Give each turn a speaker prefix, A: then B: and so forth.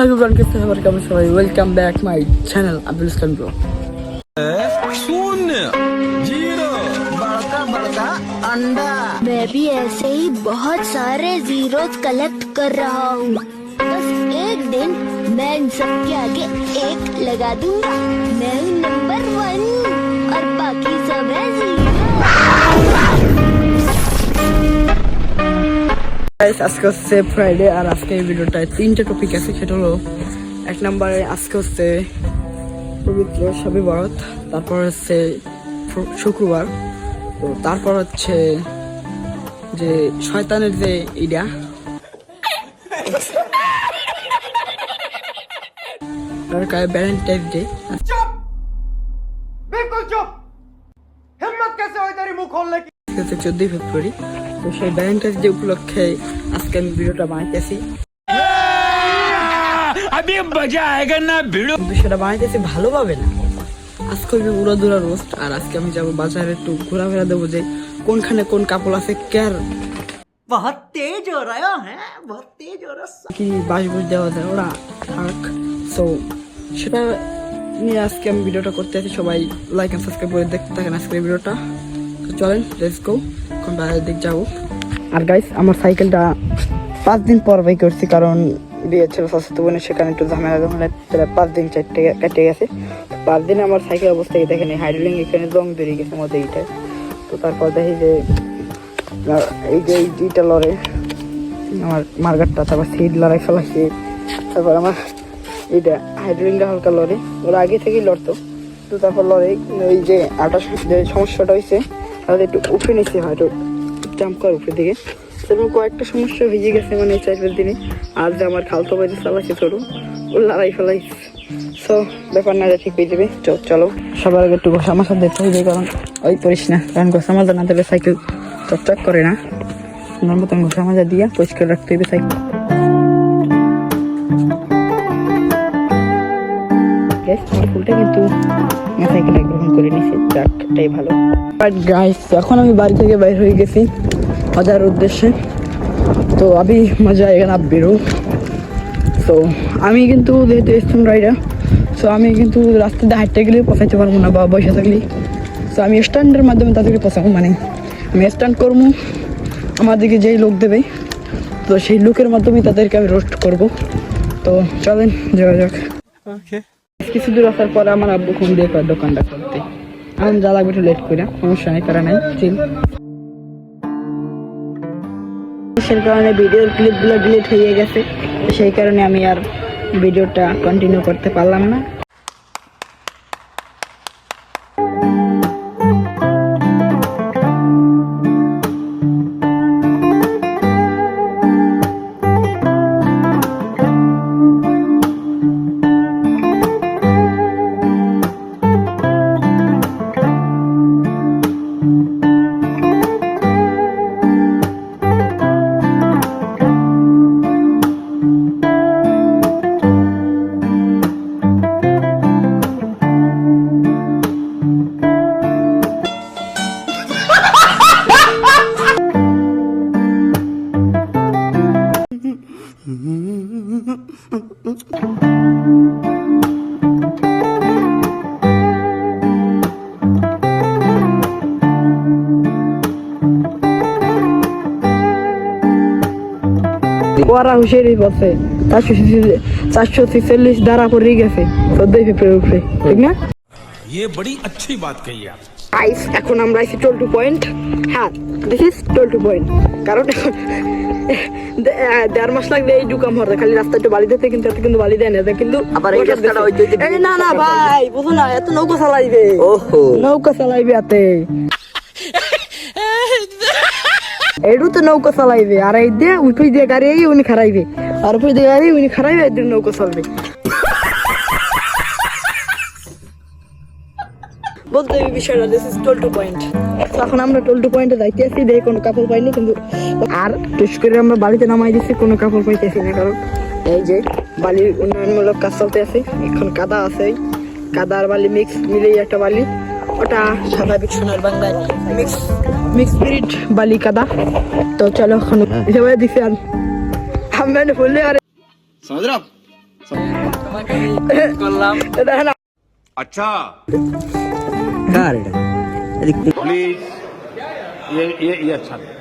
A: everyone, welcome back my channel Abdul Islam Bro.
B: शून्य zero बड़का बड़का अंडा।
C: मैं भी ऐसे ही बहुत सारे जीरोस कलेक्ट कर रहा हूँ। बस एक दिन मैं इन सब के आगे एक लगा दूंगा। मैं हूँ नंबर 1 और बाकी सब है जीरो।
A: Guys, আজকে হচ্ছে ফ্রাইডে আর আজকে এই ভিডিওটায় তিনটে টপিক আছে। সেটা হলো এক নম্বরে আজকে হচ্ছে পবিত্র শবে বরাত, তারপর হচ্ছে শুক্রবার, তো তারপর হচ্ছে যে শয়তানের যে ইডা ভ্যালেন্টাইন ডে।
D: बिल्कुल चुप। हिम्मत कैसे हुई तेरी मुंह खोलने की?
A: 14 ফেব্রুয়ারি, তো সেই ভ্যালেন্টাইন ডে উপলক্ষে আজকে আমি ভিডিওটা বানাইতেছি। বিষয়টা বানাইতেছি ভালোভাবে না, আজকে উড়া দুরা রোস্ট। আর আজকে আমি যাবো বাজারে, একটু ঘোরাফেরা দেবো যে কোনখানে কোন কাপড় আছে, কার
D: बहुत तेज हो रहा है, बहुत तेज हो रहा है।
A: কি বাসবুস দেওয়া যায় ওরা থাক। সো সেটা নিয়ে আজকে আমি ভিডিওটা করতে আছি। সবাই লাইক এন্ড সাবস্ক্রাইব করে দেখতে থাকেন আজকের ভিডিওটা। তো চলেন, লেটস গো, এখন বাইরের দিক যাবো। আর গাইস, আমার সাইকেলটা 5 দিন পর বাই করছি, কারণ বিয়ে ছিল স্বাস্থ্য বোনের, সেখানে একটু ঝামেলা প্রায় 5 দিন 4টে কেটে গেছে। 5 দিনে আমার সাইকেল অবস্থা দেখেন, হাইড্রোলিং এখানে জং বেরিয়ে গেছে আমাদের এইটায়। তো তারপর দেখি যে এই যে এইটা লড়ে আমার মার্গারটা, তারপর সিট লড়াই ফেলাইছে, তারপর আমার এইটা হাইড্রোলিংটা হালকা লড়ে, ওরা আগে থেকেই লড়তো। তো তারপর লড়ে এই যে আটা যে সমস্যাটা হয়েছে তাহলে একটু উঠে নিচ্ছে, হয়তো জাম্প করার উপরে দিকে। সেরকম কয়েকটা সমস্যা হয়ে গেছে মানে 4-5 দিনে। আর যে আমার খালতো বাইরে চালাচ্ছে ছোটো, ও লড়াই ফেলাই। সো ব্যাপার না, ঠিক হয়ে যাবে। চলো সবার আগে একটু ঘষা মাজা দিতে হইবে, কারণ ওই পড়িস না, কারণ ঘষা মাজা না দিলে সাইকেল চকচক করে না। তোমার মতন ঘষা মাজা দিয়া পরিষ্কার রাখতে হইবে সাইকেল। ফুলটা কিন্তু সাইকেলটা গ্রহণ করে নিছে, যাকটাই ভালো। বাট গাইস, এখন আমি বাড়ি থেকে বাইর হয়ে গেছি বাজার উদ্দেশ্যে। তো আমি মজা এখানে বেরো। তো আমি কিন্তু যেহেতু স্টুডেন্ট রাইডার, সো আমি কিন্তু রাস্তাতে হাঁটতে গেলে পৌঁছাইতে পারবো না, বা বসে থাকলে। সো আমি স্ট্যান্ডের মাধ্যমে তাদেরকে পৌঁছাবো, মানে আমি স্ট্যান্ড করবো, আমার দিকে যেই লোক দেবে, তো সেই লোকের মাধ্যমে তাদেরকে আমি রোস্ট করবো। তো চলেন যাওয়া যাক। কিছু দূর আসার পরে আমার আব্বু ফোন দিয়ে কয় দোকানটা করতে, এখন যা লাগবে একটু লেট করে, সমস্যা নেই, তারা নাই চিল। সেই কারণে ভিডিওর ক্লিপগুলো ডিলিট হয়ে গেছে, সেই কারণে আমি আর ভিডিওটা কন্টিনিউ করতে পারলাম না। ওরা হুশিয়ারি বলছে 446 দ্বারা পড়ে গেছে 14 ফেব্রুয়ারি উপরে, ঠিক না?
B: ये बड़ी अच्छी बात कही आप।
A: গাইস, এখন আমরা আইছি টোল টু পয়েন্ট। হ্যাঁ, this is toll two point, কারণ 1.5 মাস লাগবে এই ঢুকাম হরে, খালি রাস্তা একটু বালি দিতে, কিন্তু এত কিন্তু বালি দেয় না, কিন্তু আবার এই রাস্তাটা হইতে না না ভাই, বুঝো না, এত নৌকা চালাইবে, ওহো নৌকা চালাইবে এতে, এডু তো নৌকা চালাইবে, আর এই দিয়ে উঠে দিয়ে গাড়ি উনি খারাইবে, আর উপরে দিয়ে গাড়ি উনি খারাইবে, এদিন নৌকা চলবে বলতে এই বিষয়টা। This is toll two point. এখন আমরা টোল টু পয়েন্টে যাইতে আসি, দেখি কোনো কাপড় পাইনি, কিন্তু আর টুস করে আমরা বালিতে নামাই দিচ্ছি, কোনো কাপড় পাইতেছি না, কারণ এই যে বালির উন্নয়নমূলক কাজ চলতে আছে। এখন কাদা আছে, কাদা আর বালি মিক্স মিলেই একটা বালি, ওটা স্বাভাবিক সোনার বাংলায় মিক্স স্পিরিট বালি কাদা। তো চলো এখন হিসেবে দিছি, আর আমি বললে আরে
B: समझ रहे हो आप?
A: করলাম দেখেন
B: अच्छा
D: কার এটা? এদিক থেকে।
B: प्लीज ये अच्छा नहीं।